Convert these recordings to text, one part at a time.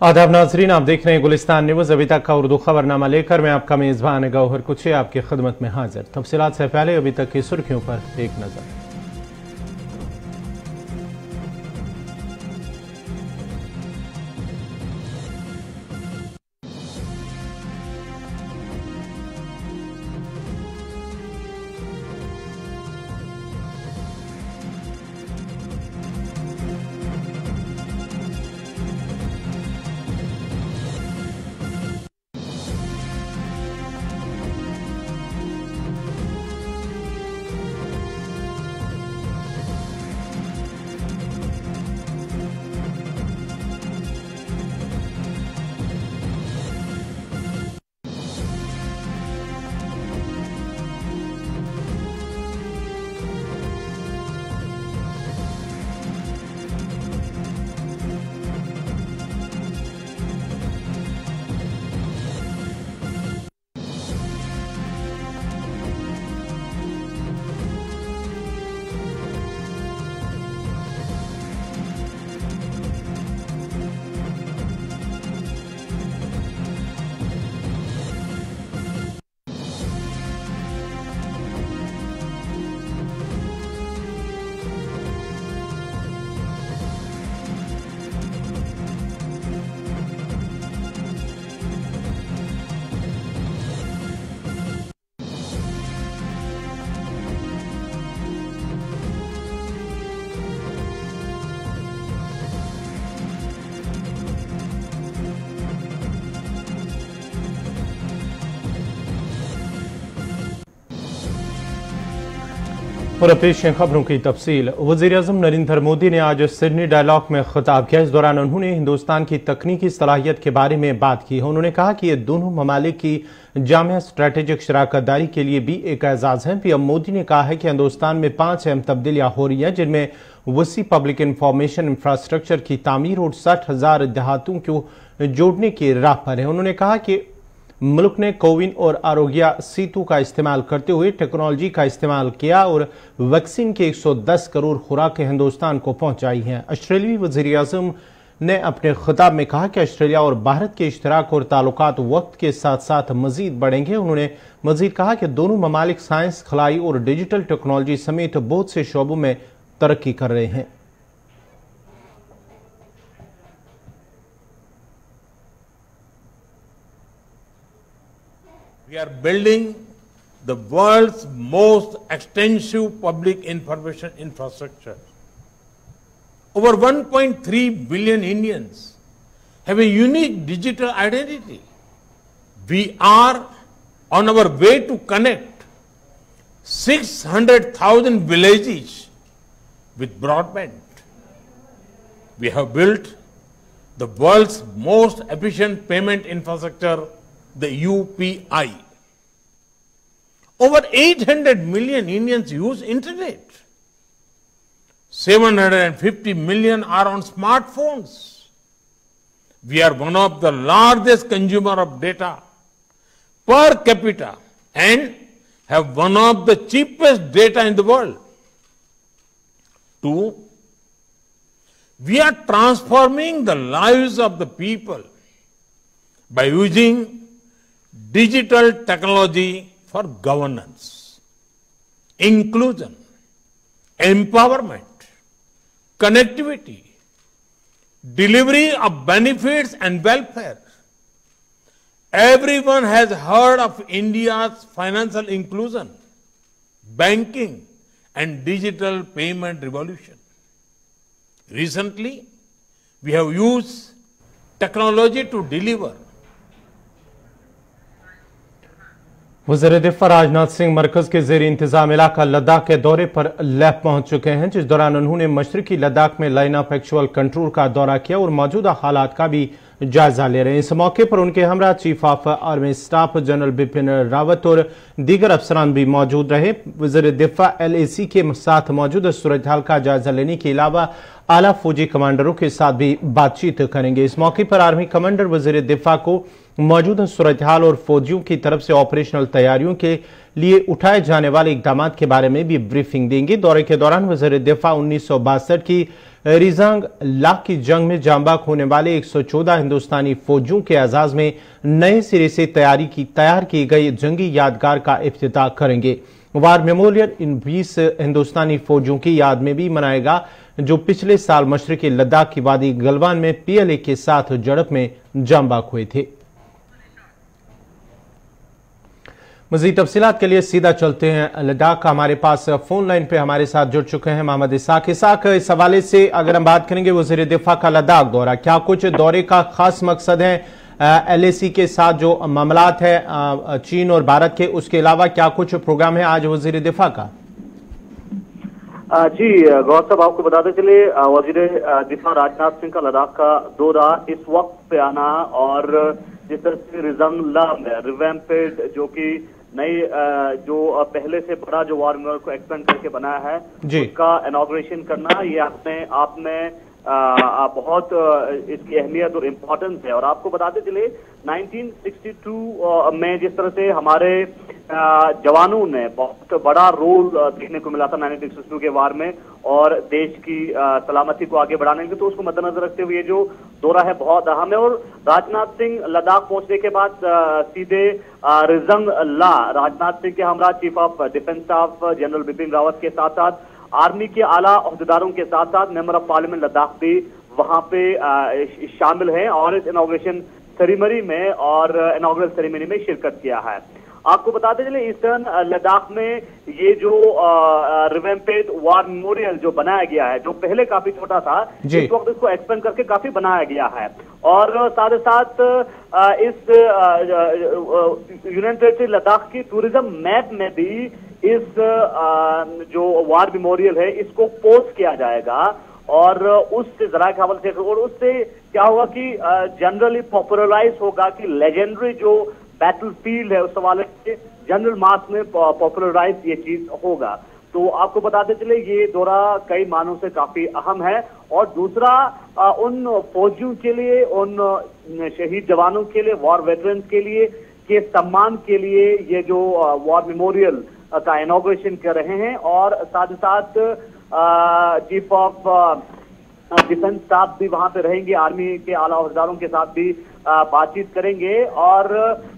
आदाब नाजरीन, आप देख रहे हैं गुलिस्तान न्यूज़। अभी तक का उर्दू खबरनामा लेकर मैं आपका मेज़बान गौहर कुछ आपकी खिदमत में हाजिर। तफसीलात से पहले अभी तक की सुर्खियों पर एक नज़र। और पेश है खबरों की तफसील। वज़ीर-ए-आज़म नरेंद्र मोदी ने आज सिडनी डायलॉग में खिताब किया। इस दौरान उन्होंने हिंदुस्तान की तकनीकी सलाहियत के बारे में बात की। उन्होंने कहा कि ये दोनों ममालिक की जामिया स्ट्रेटेजिक शराकत दारी के लिए भी एक एजाज़ है। पीएम मोदी ने कहा है कि हिंदुस्तान में 5 अहम तब्दीलियाँ हो रही हैं, जिनमें वसी पब्लिक इंफॉर्मेशन इंफ्रास्ट्रक्चर की तामीर और 60,000 देहातों को जोड़ने की राह पर है। उन्होंने कहा कि मुल्क ने कोविन और आरोग्य सेतु का इस्तेमाल करते हुए टेक्नोलॉजी का इस्तेमाल किया और वैक्सीन के 110 करोड़ खुराकें हिंदुस्तान को पहुंचाई हैं। ऑस्ट्रेलियाई वज़ीर-ए-आज़म ने अपने खिताब में कहा कि ऑस्ट्रेलिया और भारत के इश्तराक और ताल्लुकात वक्त के साथ साथ मजीद बढ़ेंगे। उन्होंने मजीद कहा कि दोनों ममालिक साइंस, खलाई और डिजिटल टेक्नोलॉजी समेत बहुत से शोबों में तरक्की कर रहे हैं। We are building the world's most extensive public information infrastructure. Over 1.3 billion Indians have a unique digital identity. We are on our way to connect 600,000 villages with broadband. We have built the world's most efficient payment infrastructure, the UPI. Over 800 million Indians use internet. 750 million are on smartphones. We are one of the largest consumer of data per capita and have one of the cheapest data in the world. 2, we are transforming the lives of the people by using digital technology for governance, inclusion, empowerment, connectivity, delivery of benefits and welfare. Everyone has heard of India's financial inclusion, banking, and digital payment revolution. Recently, we have used technology to deliver वज़ीर दिफ़ा राजनाथ सिंह मरकज के ज़ेर इंतज़ाम इलाका लद्दाख के दौरे पर लेह पहुंच चुके हैं, जिस दौरान उन्होंने मशरकी लद्दाख में लाइन ऑफ एक्चुअल कंट्रोल का दौरा किया और मौजूदा हालात का भी जायजा ले रहे हैं। इस मौके पर उनके हमरा chief of army staff general Bipin Rawat और दीगर अफसरान भी मौजूद रहे। वज़ीर दिफ़ा LAC के साथ मौजूदा सूरत हाल का जायजा लेने के अलावा आला फौजी कमांडरों के साथ भी बातचीत करेंगे। इस मौके पर आर्मी कमांडर वज़ीर दिफ़ा को मौजूदा सूरत हाल और फौजियों की तरफ से ऑपरेशनल तैयारियों के लिए उठाए जाने वाले इकदाम के बारे में भी ब्रीफिंग देंगे। दौरे के दौरान वज़ीर दिफा 1962 की रिजांग ला की जंग में जांबाक होने वाले 114 हिंदुस्तानी फौजियों के एजाज में नए सिरे से तैयार की गई जंगी यादगार का इफ्तिताह करेंगे। वार मेमोरियल इन 20 हिंदुस्तानी फौजियों की याद में भी मनाएगा जो पिछले साल मशरकी लद्दाख की वादी गलवान में PLA के साथ झड़प में जांबाक हुए थे। मजीद तफसीलात के लिए सीधा चलते हैं लद्दाख। हमारे पास फोन लाइन पे हमारे साथ जुड़ चुके हैं मोहम्मद इसाक। इस हवाले से अगर हम बात करेंगे वज़ीर दिफा का लद्दाख दौरा, क्या कुछ दौरे का खास मकसद है? LAC के साथ जो मामलात है चीन और भारत के, उसके अलावा क्या कुछ प्रोग्राम है आज वज़ीर दिफा का? जी गौर साहब, आपको बताते चले वज़ीर दिफा राजनाथ सिंह का लद्दाख का दौरा इस वक्त पे आना और जिस तरह से रिजंगला में रिवैम्पेड जो कि नई जो पहले से बड़ा जो वार मेमोरियल को एक्सपेंड करके बनाया है उसका इनॉग्रेशन करना, ये अपने आप में बहुत इसकी अहमियत और इम्पोर्टेंस है। और आपको बताते चले 1962 में जिस तरह से हमारे जवानों ने बहुत बड़ा रोल देखने को मिला था 1962 के वार में और देश की सलामती को आगे बढ़ाने के, तो उसको मद्देनजर रखते हुए ये जो दौरा है बहुत अहम है। और राजनाथ सिंह लद्दाख पहुंचने के बाद सीधे रिजंग ला राजनाथ सिंह के हमरा chief of defence staff general Bipin Rawat के साथ साथ आर्मी के आला ओहदेदारों के साथ साथ मेंबर ऑफ पार्लियामेंट लद्दाख भी वहां पे शामिल हैं और इस इनॉग्रेशन सेरेमनी में और इनॉग्रल सेरेमनी में शिरकत किया है। आपको बताते चले ईस्टर्न लद्दाख में ये जो रिवैम्पेड वार मेमोरियल जो बनाया गया है, जो पहले काफी छोटा था, इस वक्त इसको एक्सपेंड करके काफी बनाया गया है। और साथ ही साथ इस यूनियन टेरिटरी लद्दाख की टूरिज्म मैप में भी इस जो वार मेमोरियल है इसको पोस्ट किया जाएगा और उससे जरा के हवाले से और उससे क्या होगा कि जनरली पॉपुलराइज होगा कि लेजेंडरी जो बैटल फील्ड है उस हवाले से जनरल मास में पॉपुलराइज ये चीज होगा। तो आपको बताते चले ये दौरा कई मानों से काफी अहम है। और दूसरा उन फौजियों के लिए, उन शहीद जवानों के लिए, वॉर वेटरन्स के लिए के सम्मान के लिए ये जो वॉर मेमोरियल का इनॉग्रेशन कर रहे हैं। और साथ ही साथ चीफ ऑफ डिफेंस स्टाफ भी वहां पे रहेंगे, आर्मी के आला ओहदेदारों के साथ भी बातचीत करेंगे और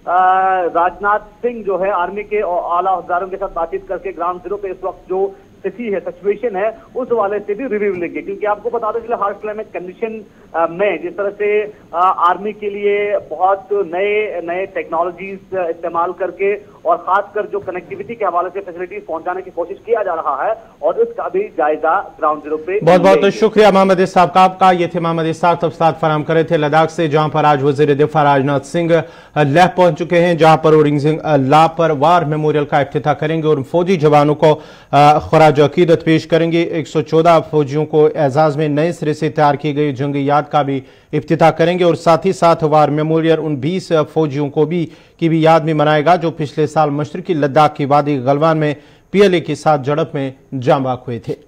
राजनाथ सिंह जो है आर्मी के आला ओहदेदारों के साथ बातचीत करके ग्राउंड जीरो पे इस वक्त जो स्थिति है, सिचुएशन है, उस हवाले से भी रिव्यू लेंगे। क्योंकि आपको बताते चले हार्ड क्लाइमेट कंडीशन में जिस तरह से आर्मी के लिए बहुत नए टेक्नोलॉजीज इस्तेमाल करके और खासकर जो कनेक्टिविटी के हवाले से फैसिलिटीज पहुंचाने की कोशिश किया जा रहा है और उसका भी जायजा ग्राउंड जीरो पे। बहुत बहुत शुक्रिया मोहम्मद इसाक आपका। ये थे मोहम्मद इसाक तफसीलात फराहम करे थे लद्दाख से, जहां पर आज वज़ीर दिफा राजनाथ सिंह लेह पहुंच चुके हैं, जहां पर वो रिजंग ला पर वार मेमोरियल का इफ्तिताह करेंगे और फौजी जवानों को खराज अकीदत पेश करेंगे। 114 फौजियों को एजाज में नए सिरे से तैयार की गई जंगी याद का भी इफ्तिताह करेंगे और साथ ही साथ वार मेमोरियल उन 20 फौजियों को की भी याद में मनाएगा जो पिछले साल मशरकी लद्दाख की वादी गलवान में PLA के साथ झड़प में जांबाक हुए थे।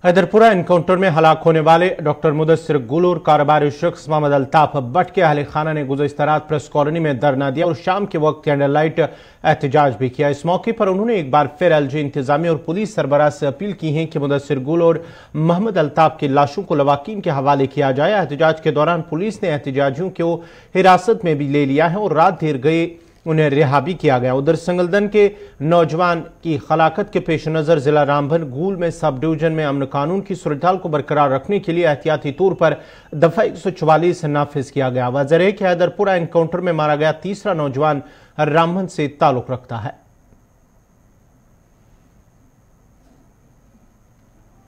हैदरपुरा एनकाउंटर में हलाक होने वाले डॉक्टर मुदस्सिर गुल और कारोबारी शख्स मोहम्मद अल्ताफ भट्ट के अहले खाना ने गुज़श्ता रात प्रेस कॉलोनी में धरना दिया और शाम के वक्त कैंडल लाइट एहतजाज भी किया। इस मौके पर उन्होंने एक बार फिर LG इंतजामिया और पुलिस सरबराह से अपील की है कि मुदस्सिर गुल और मोहम्मद अल्ताफ की लाशों को लवाकीन के हवाले किया जाए। एहतजाज के दौरान पुलिस ने एहतजाजियों को हिरासत में भी ले लिया है और रात देर गए उन्हें रिहा भी किया गया। उधर संगलदन के नौजवान की हलाकत के पेश नजर जिला रामबन गूल में सब डिवीजन में अमन कानून की सूरत को बरकरार रखने के लिए एहतियाती तौर पर दफा 144 नाफिज किया गया। वाज़ेह है कि हैदरपुरा एनकाउंटर में मारा गया तीसरा नौजवान रामबन से ताल्लुक रखता है।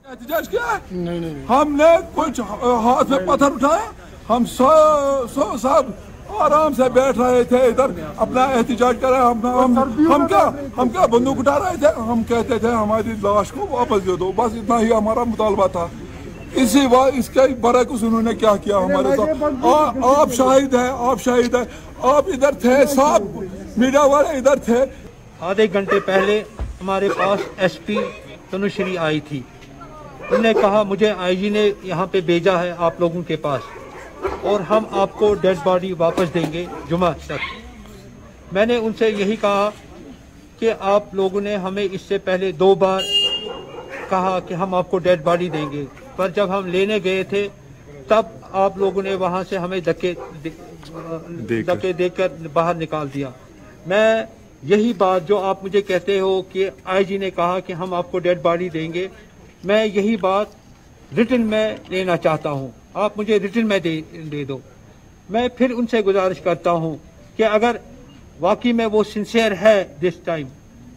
एहतजाज किया नहीं, हमने कुछ हाथ में पत्थर उठाया, हम सब आराम से बैठ रहे थे इधर अपना एहतजाज कर रहे। हम क्या बंदूक उठा रहे थे, हम कहते थे हमारी लाश को वापस दे दो, बस इतना ही हमारा मुतालबा था। इसी बात इसके बरक्स उन्होंने क्या किया हमारे साथ। आप शाहिद है, आप इधर थे, सब मीडिया वाले इधर थे। आधे घंटे पहले हमारे पास SP तनुश्री आई थी, उन्होंने कहा मुझे IG ने यहाँ पे भेजा है आप लोगों के पास। और हम आपको डेड बॉडी वापस देंगे जुमा तक। मैंने उनसे यही कहा कि आप लोगों ने हमें इससे पहले 2 बार कहा कि हम आपको डेड बॉडी देंगे, पर जब हम लेने गए थे तब आप लोगों ने वहां से हमें धक्के देकर बाहर निकाल दिया। मैं यही बात जो आप मुझे कहते हो कि आईजी ने कहा कि हम आपको डेड बॉडी देंगे, मैं यही बात रिटन में लेना चाहता हूं। आप मुझे रिटन में दे दो। मैं फिर उनसे गुजारिश करता हूं कि अगर वाकई में वो सिंसियर है दिस टाइम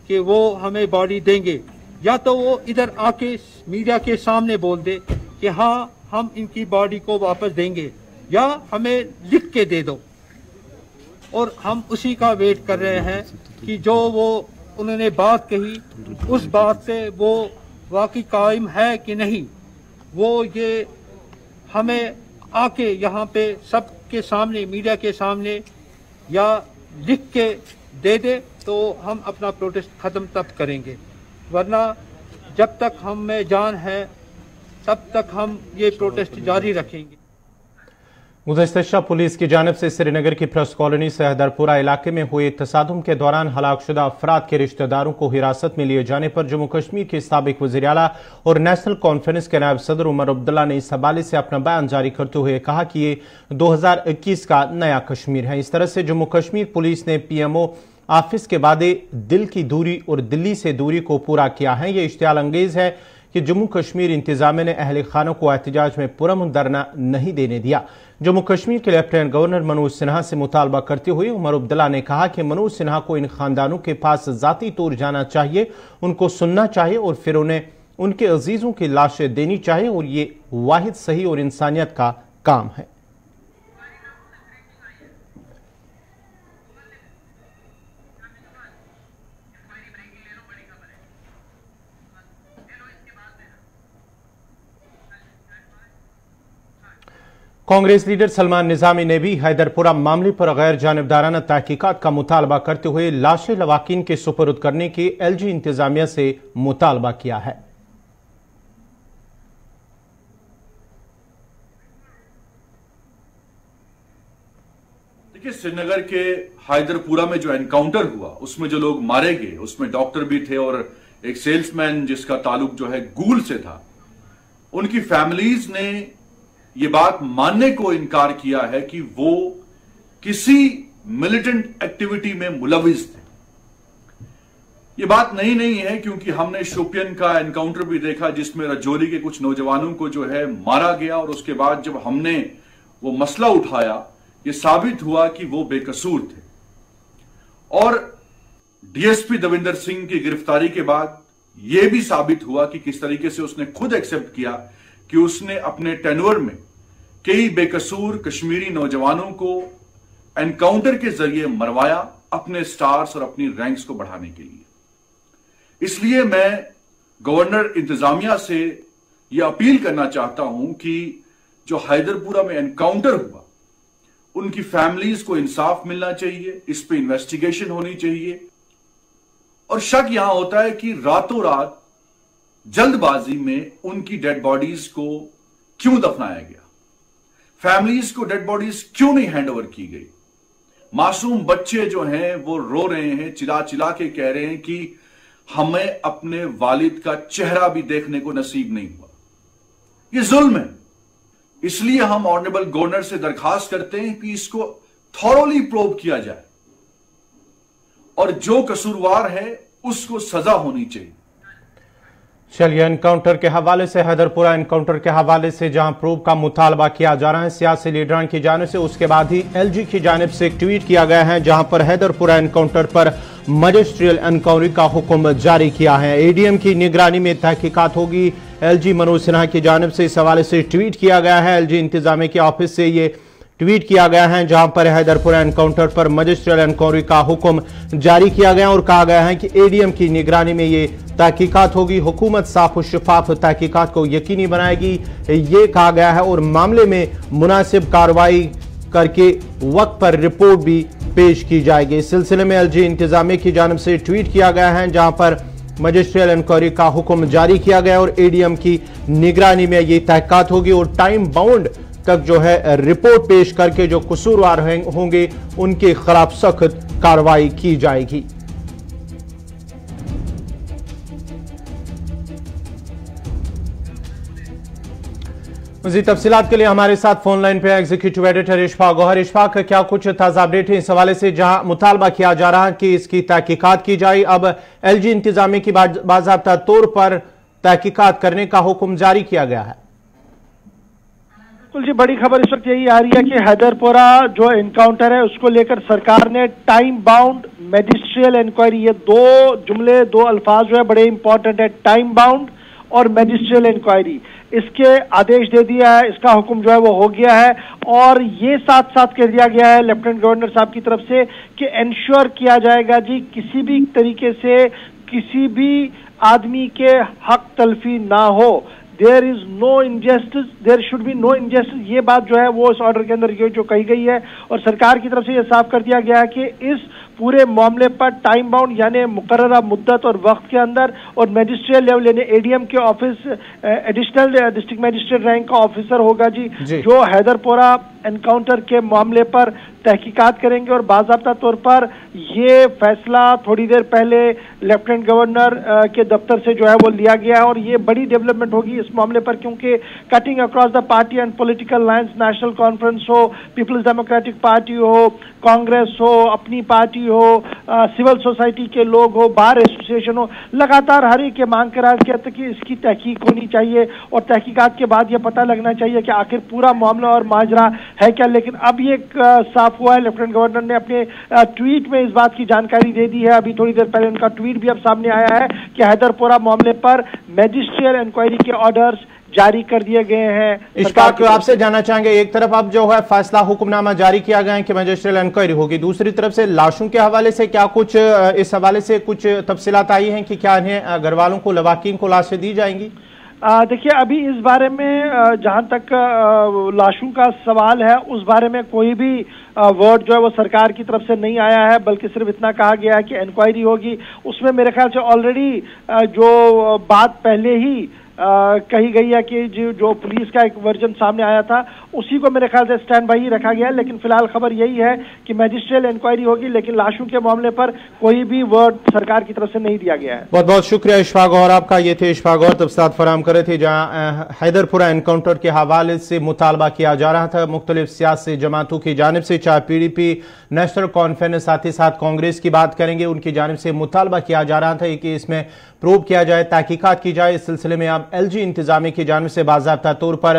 कि वो हमें बॉडी देंगे, या तो वो इधर आके मीडिया के सामने बोल दे कि हाँ हम इनकी बॉडी को वापस देंगे, या हमें लिख के दे दो। और हम उसी का वेट कर रहे हैं कि जो वो उन्होंने बात कही उस बात से वो वाकई कायम है कि नहीं। वो ये हमें आके यहाँ पे सबके सामने, मीडिया के सामने या लिख के दे दे तो हम अपना प्रोटेस्ट ख़त्म तब करेंगे, वरना जब तक हम में जान है तब तक हम ये प्रोटेस्ट जारी रखेंगे। गुज़श्ता शब पुलिस की जानिब से श्रीनगर की प्रेस कॉलोनी से हैदरपुरा इलाके में हुए तसादुम के दौरान हलाकशुदा अफराद के रिश्तेदारों को हिरासत में लिए जाने पर जम्मू कश्मीर के साबिक वज़ीर आला और नेशनल कॉन्फ्रेंस के नायब सदर उमर अब्दुल्ला ने इस हवाले से अपना बयान जारी करते हुए कहा कि ये 2021 का नया कश्मीर है। इस तरह से जम्मू कश्मीर पुलिस ने PMO ऑफिस के वादे दिल की दूरी और दिल्ली से दूरी को पूरा किया है। ये इश्तियाल अंगेज है कि जम्मू कश्मीर इंतजामिया ने अहल खानों को एहतजाज में पुरअमन धरना नहीं देने दिया। जम्मू कश्मीर के लेफ्टिनेंट गवर्नर मनोज सिन्हा से मुतालबा करते हुए उमर अब्दुल्ला ने कहा कि मनोज सिन्हा को इन खानदानों के पास जाती तौर जाना चाहिए, उनको सुनना चाहिए और फिर उन्हें उनके अजीजों की लाशें देनी चाहिए, और ये वाहिद सही और इंसानियत का काम है। कांग्रेस लीडर सलमान निजामी ने भी हैदरपुरा मामले पर गैर जानिबदाराना तहकीकात का मुतालबा करते हुए लाशें लवाकिन के सुपुर्द करने के LG इंतजामिया से मुतालबा किया है। देखिए, श्रीनगर के हैदरपुरा में जो एनकाउंटर हुआ उसमें जो लोग मारे गए उसमें डॉक्टर भी थे और एक सेल्समैन जिसका ताल्लुक जो है गूगल से था। उनकी फैमिलीज ने ये बात मानने को इनकार किया है कि वो किसी मिलिटेंट एक्टिविटी में मुलविस थे। ये बात नहीं है, क्योंकि हमने शोपियन का एनकाउंटर भी देखा जिसमें राजौरी के कुछ नौजवानों को जो है मारा गया, और उसके बाद जब हमने वो मसला उठाया ये साबित हुआ कि वो बेकसूर थे। और DSP दविंदर सिंह की गिरफ्तारी के बाद यह भी साबित हुआ कि किस तरीके से उसने खुद एक्सेप्ट किया कि उसने अपने टेन्योर में कई बेकसूर कश्मीरी नौजवानों को एनकाउंटर के जरिए मरवाया अपने स्टार्स और अपनी रैंक्स को बढ़ाने के लिए। इसलिए मैं गवर्नर इंतजामिया से यह अपील करना चाहता हूं कि जो हैदरपुरा में एनकाउंटर हुआ उनकी फैमिलीज को इंसाफ मिलना चाहिए, इस पे इन्वेस्टिगेशन होनी चाहिए। और शक यहां होता है कि रातों रात जल्दबाजी में उनकी डेड बॉडीज को क्यों दफनाया गया, फैमिलीज को डेड बॉडीज क्यों नहीं हैंडओवर की गई। मासूम बच्चे जो हैं वो रो रहे हैं, चिल्ला चिल्ला के कह रहे हैं कि हमें अपने वालिद का चेहरा भी देखने को नसीब नहीं हुआ। ये जुल्म है। इसलिए हम ऑनरेबल गवर्नर से दरखास्त करते हैं कि इसको थॉरोली प्रोब किया जाए और जो कसूरवार है उसको सजा होनी चाहिए। चलिए, एनकाउंटर के हवाले से, हैदरपुरा एनकाउंटर के हवाले से जहां प्रूफ का मुतालबा किया जा रहा है सियासी लीडरान की जानिब से, उसके बाद ही LG की जानिब से एक ट्वीट किया गया है जहां पर हैदरपुरा एनकाउंटर पर मजिस्ट्रियल इंक्वायरी का हुक्म जारी किया है। ADM की निगरानी में तहकीकात होगी। LG मनोज सिन्हा की जानिब से इस हवाले से ट्वीट किया गया है। LG इंतजामिया के ऑफिस से ये ट्वीट किया गया है जहां पर हैदरपुरा एनकाउंटर पर मजिस्ट्रियल इंक्वायरी का हुक्म जारी किया गया और कहा गया है कि ADM की निगरानी में ये तहकीकात होगी। हुकूमत साफ और शफाफ तहकीकात को यकीनी बनाएगी, ये कहा गया है, और मामले में मुनासिब कार्रवाई करके वक्त पर रिपोर्ट भी पेश की जाएगी। इस सिलसिले में LG इंतजामिया की जानिब से ट्वीट किया गया है जहां पर मजिस्ट्रियल इंक्वायरी का हुक्म जारी किया गया और ADM की निगरानी में ये तहकीकात होगी और टाइम बाउंड तक जो है रिपोर्ट पेश करके जो कसूरवार होंगे उनके खिलाफ सख्त कार्रवाई की जाएगी। मज़ीद तफसीलात के लिए हमारे साथ फोन लाइन पे एग्जीक्यूटिव एडिटर इशफाक गौहर। इशफाक, क्या कुछ ताज़ा अपडेट है इस हवाले से, जहां मुतालबा किया जा रहा है कि इसकी तहकीकात की जाए, अब एलजी इंतजामिया की बाज़ाब्ता तौर पर तहकीकात करने का हुक्म जारी किया गया है? बिल्कुल जी, बड़ी खबर इस वक्त यही आ रही है कि हैदरपुरा जो एनकाउंटर है उसको लेकर सरकार ने टाइम बाउंड मैजिस्ट्रियल इंक्वायरी, ये दो जुमले, दो अल्फाज जो है बड़े इंपॉर्टेंट है, टाइम बाउंड और मैजिस्ट्रियल इंक्वायरी, इसके आदेश दे दिया है, इसका हुक्म जो है वो हो गया है। और ये साथ साथ कह दिया गया है लेफ्टिनेंट गवर्नर साहब की तरफ से कि इंश्योर किया जाएगा जी किसी भी तरीके से किसी भी आदमी के हक तलफी ना हो, there is no injustice, there should be no injustice, ये बात जो है वो इस ऑर्डर के अंदर जो कही गई है। और सरकार की तरफ से ये साफ कर दिया गया है कि इस पूरे मामले पर टाइम बाउंड यानी मुकर्ररा मुद्दत और वक्त के अंदर और मैजिस्ट्रियल लेवल यानी एडीएम के office additional district magistrate rank का ऑफिसर होगा जी जो हैदरपुरा एनकाउंटर के मामले पर तहकीकात करेंगे। और बाज़ाब्ता तौर पर ये फैसला थोड़ी देर पहले लेफ्टिनेंट गवर्नर के दफ्तर से जो है वो लिया गया है। और ये बड़ी डेवलपमेंट होगी इस मामले पर, क्योंकि cutting across the party and political lines, national conference हो, पीपल्स डेमोक्रेटिक पार्टी हो, कांग्रेस हो, अपनी पार्टी हो, सिविल सोसाइटी के लोग हो, बार एसोसिएशन हो, लगातार हर एक ये मांग कर रहा है कि इसकी तहकीक होनी चाहिए और तहकीकात के बाद ये पता लगना चाहिए कि आखिर पूरा मामला और माजरा है क्या। लेकिन अब ये साफ हुआ है, लेफ्टिनेंट गवर्नर ने अपने ट्वीट में इस बात की जानकारी दे दी है। अभी थोड़ी देर पहले उनका ट्वीट भी अब सामने आया है कि हैदरपुरा मामले पर मैजिस्ट्रियल इंक्वायरी के ऑर्डर्स जारी कर दिए गए हैं। इशफाक, आपसे जानना चाहेंगे, एक तरफ अब जो है फैसला हुक्मनामा जारी किया गया है कि मैजिस्ट्रियल इंक्वायरी होगी, दूसरी तरफ से लाशों के हवाले से क्या कुछ इस हवाले से कुछ तफसीलात आई हैं कि क्या इन्हें घर वालों को, लवाकिन को लाशें दी जाएंगी? देखिए, अभी इस बारे में जहां तक लाशों का सवाल है उस बारे में कोई भी वर्ड जो है वो सरकार की तरफ से नहीं आया है, बल्कि सिर्फ इतना कहा गया है कि इंक्वायरी होगी। उसमें मेरे ख्याल से ऑलरेडी जो बात पहले ही कही गई है कि जो पुलिस का एक वर्जन सामने आया था उसी को मेरे ख्याल से स्टैंड बाई ही रखा गया है। लेकिन फिलहाल खबर यही है कि मैजिस्ट्रियल इंक्वायरी होगी, लेकिन लाशों के मामले पर कोई भी वर्ड सरकार की तरफ से नहीं दिया गया है। बहुत बहुत शुक्रिया इशफाक गौहर आपका। ये थे इशफाक गौहर तफसीलात फराहम कर रहे थे, जहां हैदरपुरा एनकाउंटर के हवाले से मुतालबा किया जा रहा था मुख्तलिफ सियासी जमातों की जानिब से, चाहे PDP, नेशनल कॉन्फ्रेंस, साथ ही साथ कांग्रेस की बात करेंगे, उनकी जानिब से मुतालबा किया जा रहा था कि इसमें प्रूव किया जाए, तहकीकात की जाए। इस सिलसिले में अब LG इंतजामिया की जानिब से बाज़ाब्ता तौर पर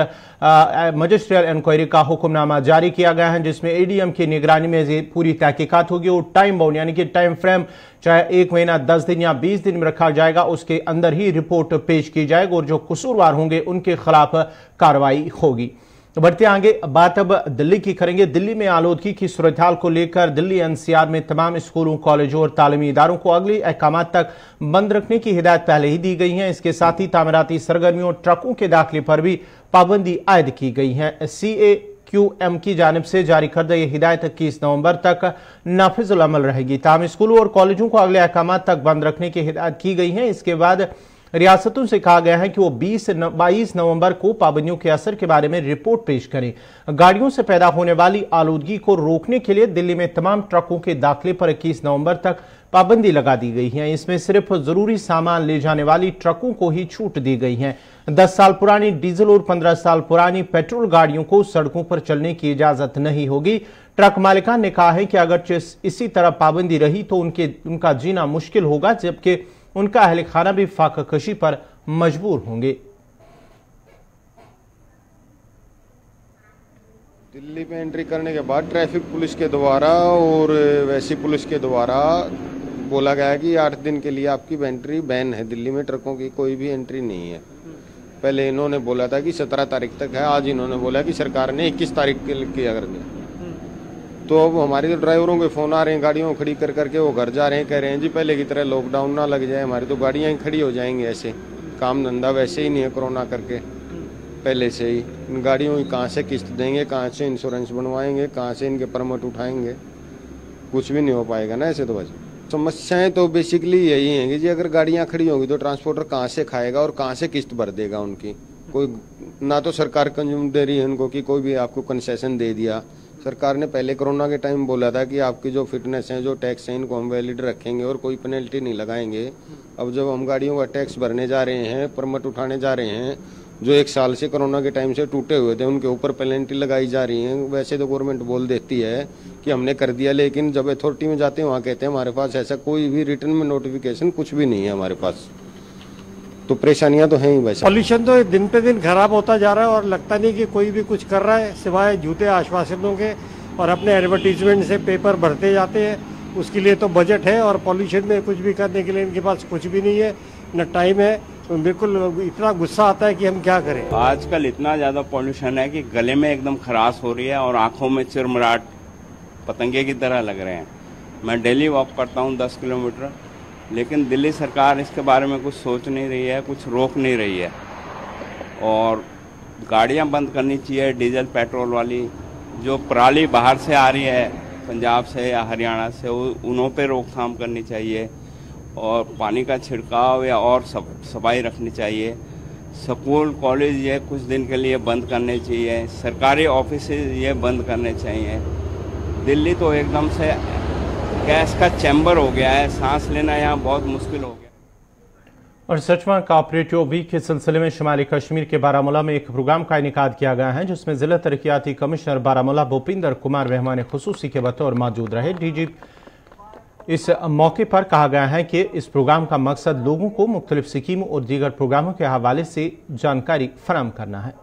मैजिस्ट्रियल इंक्वायरी का हुक्मनामा जारी किया गया है, जिसमें ADM की निगरानी में पूरी तहकीकात होगी और टाइम बाउंड यानी कि टाइम फ्रेम चाहे 1 महीना, 10 दिन या 20 दिन में रखा जाएगा, उसके अंदर ही रिपोर्ट पेश की जाएगी और जो कसूरवार होंगे उनके खिलाफ कार्रवाई होगी। तो बढ़ते आगे बात अब दिल्ली की करेंगे। दिल्ली में आलूदगी की सूरत हाल को लेकर दिल्ली NCR में तमाम स्कूलों, कॉलेजों और तालीमी इदारों को अगले अहकाम तक बंद रखने की हिदायत पहले ही दी गई है। इसके साथ ही तामीराती सरगर्मियों और ट्रकों के दाखिले पर भी पाबंदी आयद की गई है। CAQM की जानिब से जारी करदा यह हिदायत 21 नवंबर तक नाफिजुल अमल रहेगी। ताम स्कूलों और कॉलेजों को अगले अहकाम तक बंद रखने की हिदायत की गई है। इसके बाद रियासतों से कहा गया है कि वो 22 नवंबर को पाबंदियों के असर के बारे में रिपोर्ट पेश करें। गाड़ियों से पैदा होने वाली आलूदगी को रोकने के लिए दिल्ली में तमाम ट्रकों के दाखिले पर 21 नवंबर तक पाबंदी लगा दी गई है। इसमें सिर्फ जरूरी सामान ले जाने वाली ट्रकों को ही छूट दी गई है। 10 साल पुरानी डीजल और 15 साल पुरानी पेट्रोल गाड़ियों को सड़कों पर चलने की इजाजत नहीं होगी। ट्रक मालिकान ने कहा है कि अगर इसी तरह पाबंदी रही तो उनका जीना मुश्किल होगा, जबकि उनका अहल खाना भी फाका कशी पर मजबूर होंगे। दिल्ली में एंट्री करने के बाद ट्रैफिक पुलिस के द्वारा और वैसी पुलिस के द्वारा बोला गया कि 8 दिन के लिए आपकी एंट्री बैन है। दिल्ली में ट्रकों की कोई भी एंट्री नहीं है। पहले इन्होंने बोला था कि 17 तारीख तक है, आज इन्होंने बोला कि सरकार ने 21 तारीख के लिए किया कर दिया। तो अब हमारे तो ड्राइवरों के फोन आ रहे हैं, गाड़ियों खड़ी कर करके वो घर जा रहे हैं, कह रहे हैं जी पहले की तरह लॉकडाउन ना लग जाए, हमारी तो गाड़ियाँ ही खड़ी हो जाएंगी। ऐसे काम धंधा वैसे ही नहीं है कोरोना करके पहले से ही। इन गाड़ियों की कहाँ से किस्त देंगे, कहाँ से इंश्योरेंस बनवाएंगे, कहाँ से इनके परमिट उठाएंगे, कुछ भी नहीं हो पाएगा ना ऐसे। तो बस समस्याएं तो बेसिकली यही हैं कि जी अगर गाड़ियाँ खड़ी होंगी तो ट्रांसपोर्टर कहाँ से खाएगा और कहाँ से किस्त भर देगा उनकी। कोई ना तो सरकार कंज्यूम दे रही है उनको कि कोई भी आपको कंसेशन दे दिया। सरकार ने पहले कोरोना के टाइम बोला था कि आपकी जो फिटनेस है, जो टैक्स है, इनको हम वैलिड रखेंगे और कोई पेनल्टी नहीं लगाएंगे। अब जब हम गाड़ियों का टैक्स भरने जा रहे हैं, परमिट उठाने जा रहे हैं, जो 1 साल से कोरोना के टाइम से टूटे हुए थे, उनके ऊपर पेनल्टी लगाई जा रही है। वैसे तो गवर्नमेंट बोल देती है कि हमने कर दिया, लेकिन जब अथॉरिटी में जाते हैं वहाँ कहते हैं हमारे पास ऐसा कोई भी रिटर्न में नोटिफिकेशन कुछ भी नहीं है हमारे पास। तो परेशानियां तो हैं ही। वैसे पॉल्यूशन तो दिन पे दिन खराब होता जा रहा है और लगता नहीं कि कोई भी कुछ कर रहा है सिवाय झूठे आश्वासनों के और अपने एडवर्टीजमेंट से पेपर भरते जाते हैं। उसके लिए तो बजट है और पॉल्यूशन में कुछ भी करने के लिए इनके पास कुछ भी नहीं है, न टाइम है। तो बिल्कुल इतना गुस्सा आता है कि हम क्या करें। आजकल इतना ज़्यादा पॉल्यूशन है कि गले में एकदम खराश हो रही है और आंखों में चिरमिराट पतंगे की तरह लग रहे हैं। मैं डेली वॉक करता हूँ 10 किलोमीटर, लेकिन दिल्ली सरकार इसके बारे में कुछ सोच नहीं रही है, कुछ रोक नहीं रही है। और गाड़ियाँ बंद करनी चाहिए डीजल पेट्रोल वाली। जो पराली बाहर से आ रही है पंजाब से या हरियाणा से, उन्हों पे रोकथाम करनी चाहिए और पानी का छिड़काव या और सफाई रखनी चाहिए। स्कूल कॉलेज ये कुछ दिन के लिए बंद करने चाहिए, सरकारी ऑफिस ये बंद करने चाहिए। दिल्ली तो एकदम से गैस का चैम्बर हो गया है, सांस लेना यहाँ बहुत मुश्किल हो गया। और 60वां कोऑपरेटिव वीक के सिलसिले में शुमाली कश्मीर के बारामूला में एक प्रोग्राम का इनेकाद किया गया है, जिसमें जिला तरक्याती कमिश्नर बारामूला भूपिंदर कुमार मेहमान खुसूसी के बतौर मौजूद रहे। डीजी इस मौके पर कहा गया है कि इस प्रोग्राम का मकसद लोगों को मुख्तलिफ स्कीमों और दीगर प्रोग्रामों के हवाले से जानकारी फराहम करना है।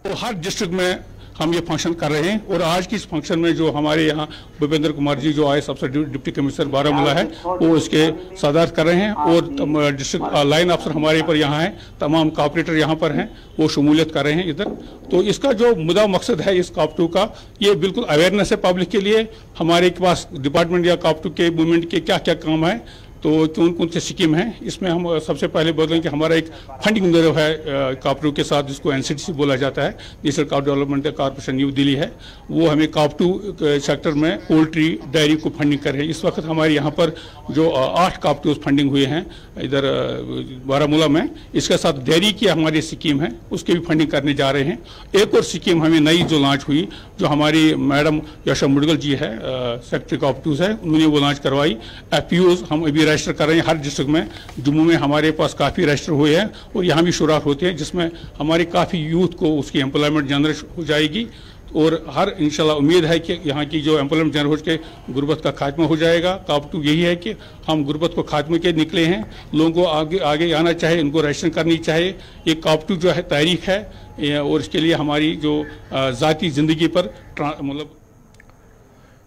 तो हर डिस्ट्रिक्ट में हम ये फंक्शन कर रहे हैं और आज की इस फंक्शन में जो हमारे यहाँ भूपेंद्र कुमार जी जो आए सबसे डिप्टी कमिश्नर बारामूला है, वो इसके सदारत कर रहे हैं और डिस्ट्रिक्ट लाइन अफसर हमारे पर यहाँ हैं, तमाम कॉपरेटर यहाँ पर हैं, वो शमूलियत कर रहे हैं इधर। तो इसका जो मुद्दा मकसद है इस कॉप2 का, ये बिल्कुल अवेयरनेस है पब्लिक के लिए। हमारे पास डिपार्टमेंट या कॉप2 के मूवमेंट के क्या क्या काम है, तो कौन कौन से स्कीम है, इसमें हम सबसे पहले बोलें कि हमारा एक फंडिंग है कॉप2 के साथ, जिसको NCDC बोला जाता है, national crop development corporation new Delhi है। वो हमें कॉप2 सेक्टर में पोल्ट्री डेयरी को फंडिंग कर रहे हैं। इस वक्त हमारे यहाँ पर जो 8 कॉप2 फंडिंग हुए हैं इधर बारामूला में। इसके साथ डेयरी की हमारी स्कीम है, उसकी भी फंडिंग करने जा रहे हैं। एक और स्कीम हमें नई जो लॉन्च हुई, जो हमारी मैडम यशा मुडगल जी है, सेक्रेटरी कॉप2 है, उन्होंने वो लॉन्च करवाई। FPOs हम अभी रजिस्टर कर रहे हैं हर डिस्ट्रिक्ट में। जम्मू में हमारे पास काफ़ी रजिस्टर हुए हैं और यहाँ भी शुरुआत होती है, जिसमें हमारी काफ़ी यूथ को उसकी एम्प्लॉयमेंट जनरेट हो जाएगी। और हर इंशाल्लाह उम्मीद है कि यहाँ की जो एम्प्लॉयमेंट जनरेट हो के गुर्बत का खात्मा हो जाएगा। कॉप2 यही है कि हम गुर्बत को खात्मे के निकले हैं, लोगों को आगे आगे आना चाहिए, इनको रजिस्टर करनी चाहिए। ये कॉप2 जो है तारीख है और इसके लिए हमारी जो ज़ाती ज़िंदगी पर मतलब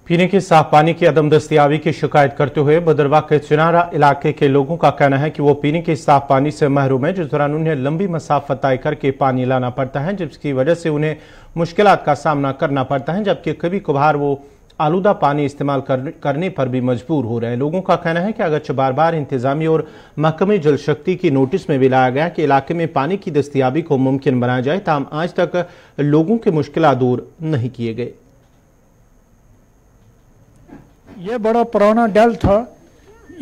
पीने के साफ पानी की अदम दस्तियाबी की शिकायत करते हुए बदरवा के चिनारा इलाके के लोगों का कहना है कि वो पीने के साफ पानी से महरूम है, जिस दौरान उन्हें लंबी मसाफत तय करके पानी लाना पड़ता है, जिसकी वजह से उन्हें मुश्किलात का सामना करना पड़ता है, जबकि कभी कभार वो आलूदा पानी इस्तेमाल करने पर भी मजबूर हो रहे हैं। लोगों का कहना है कि अगरचे बार बार इंतजामी और महकमे जल शक्ति की नोटिस में भी लाया गया कि इलाके में पानी की दस्तियाबी को मुमकिन बनाया जाए, ताहम आज तक लोगों के मुश्किलात दूर नहीं किए गए। ये बड़ा पुराना डैल था,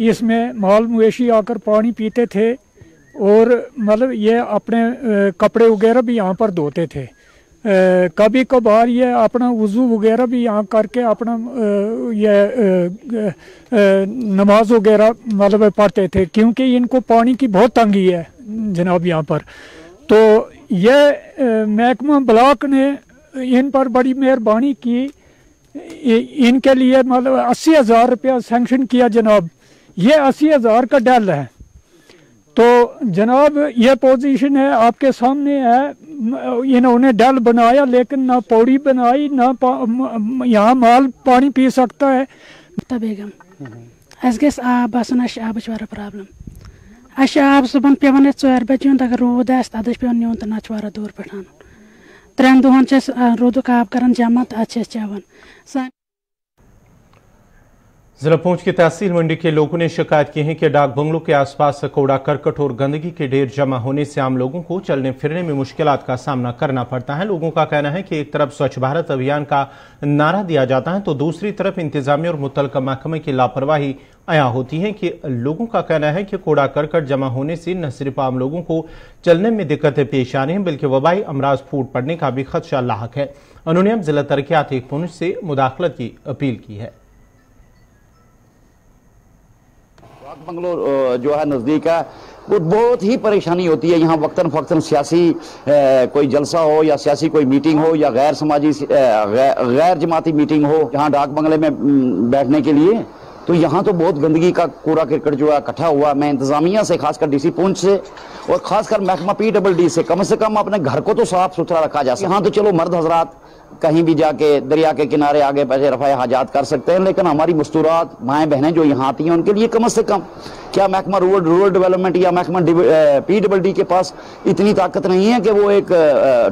इसमें माल मवेशी आकर पानी पीते थे और मतलब ये अपने कपड़े वगैरह भी यहाँ पर धोते थे। कभी कभार ये अपना वज़ू वगैरह भी यहाँ करके अपना ये नमाज वगैरह मतलब पढ़ते थे, क्योंकि इनको पानी की बहुत तंगी है जनाब यहाँ पर। तो ये महकमा ब्लॉक ने इन पर बड़ी मेहरबानी की, इनके लिए मतलब 80,000 रुपया सैंक्शन किया जनाब। ये 80,000 का डैल है। तो जनाब ये पोजीशन है आपके सामने है, इन्होंने डैल बनाया लेकिन ना पौड़ी बनाई, ना यहाँ माल पानी पी सकता है। बेगम अस गस आब आबच वारा प्रॉब्लम। अस आब सुबह पेवन 4 बजे अगर रोद तद पेवन नुन तो ना वारा दूर पे 3 दोहन रोदुक आब कर जमा तो चेवन। जिला पुंछ की तहसील मंडी के लोगों ने शिकायत की है कि डाक बंगलों के आसपास कूड़ा करकट और गंदगी के ढेर जमा होने से आम लोगों को चलने फिरने में मुश्किलात का सामना करना पड़ता है। लोगों का कहना है कि एक तरफ स्वच्छ भारत अभियान का नारा दिया जाता है तो दूसरी तरफ इंतजामिया और मुतल्लिका महकमे की लापरवाही आया होती है कि लोगों का कहना है कि कूड़ा करकट जमा होने से न सिर्फ आम लोगों को चलने में दिक्कतें पेश आ रही हैं बल्कि वबाई अमराज फूट पड़ने का भी खदशा लाहक है। उन्होंने अब जिला तरक्याती पुंछ से मुदाखलत की अपील की है। बंगलो जो है नजदीक है, वो बहुत ही परेशानी होती है। यहाँ वक्तन फक्तन सियासी कोई जलसा हो या सियासी कोई मीटिंग हो या गैर समाजी गैर जमाती मीटिंग हो, यहाँ डाक बंगले में बैठने के लिए, तो यहाँ तो बहुत गंदगी का कूड़ा करकट जो है इकट्ठा हुआ। मैं इंतजामिया से, खासकर डीसी पुंछ से और खासकर महकमा PWD से कम अपने घर को तो साफ सुथरा रखा जा सकता है। यहाँ तो चलो मर्द हजरात कहीं भी जाके दरिया के किनारे आगे पैसे रफाए हाजात कर सकते हैं, लेकिन हमारी मस्तूरात माएँ बहनें जो यहाँ आती हैं उनके लिए कम से कम क्या महकमा रूरल डेवलपमेंट या महकमा PWD के पास इतनी ताकत नहीं है कि वो एक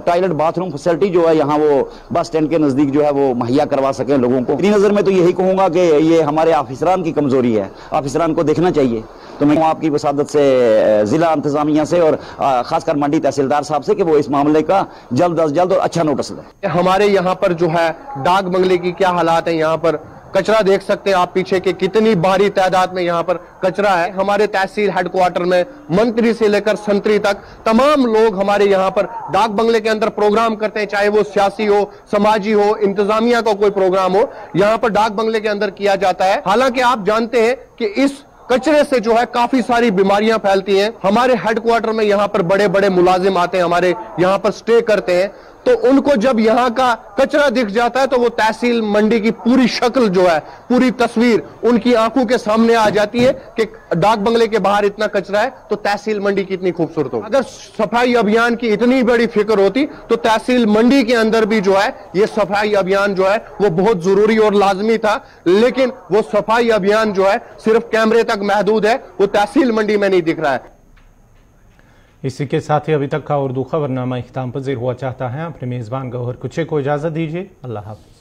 टॉयलेट बाथरूम फैसिलिटी जो है यहाँ वो बस स्टैंड के नजदीक जो है वो मुहैया करवा सकें लोगों को। मेरी नजर में तो यही कहूंगा कि ये हमारे ऑफिसरान की कमजोरी है, ऑफिसरान को देखना चाहिए। तो मैं आपकी वसादत से जिला इंतजामिया से और खासकर मंडी तहसीलदार साहब से कि वो इस मामले का जल्द अज जल्द और अच्छा नोटिस लें। हमारे यहाँ पर जो है डाक बंगले की क्या हालात है, यहाँ पर कचरा देख सकते हैं आप पीछे के कितनी भारी तादाद में यहाँ पर कचरा है। हमारे तहसील हेडक्वार्टर में मंत्री से लेकर संतरी तक तमाम लोग हमारे यहाँ पर डाक बंगले के अंदर प्रोग्राम करते हैं, चाहे वो सियासी हो, समाजी हो, इंतजामिया का कोई प्रोग्राम हो, यहाँ पर डाक बंगले के अंदर किया जाता है। हालांकि आप जानते हैं कि इस कचरे से जो है काफी सारी बीमारियां फैलती हैं। हमारे हेडक्वार्टर में यहाँ पर बड़े बड़े मुलाजिम आते हैं, हमारे यहाँ पर स्टे करते हैं, तो उनको जब यहाँ का कचरा दिख जाता है तो वो तहसील मंडी की पूरी शक्ल जो है, पूरी तस्वीर उनकी आंखों के सामने आ जाती है कि डाक बंगले के बाहर इतना कचरा है तो तहसील मंडी कितनी खूबसूरत हो। अगर सफाई अभियान की इतनी बड़ी फिक्र होती तो तहसील मंडी के अंदर भी जो है ये सफाई अभियान जो है वो बहुत जरूरी और लाजमी था, लेकिन वो सफाई अभियान जो है सिर्फ कैमरे तक महदूद है, वो तहसील मंडी में नहीं दिख रहा है। इसी के साथ ही अभी तक का उर्दू खबरनामा इख्तिताम पजीर हुआ चाहता है। अपने मेजबान गौहर कुचे को इजाजत दीजिए। अल्लाह हाफ़िज़।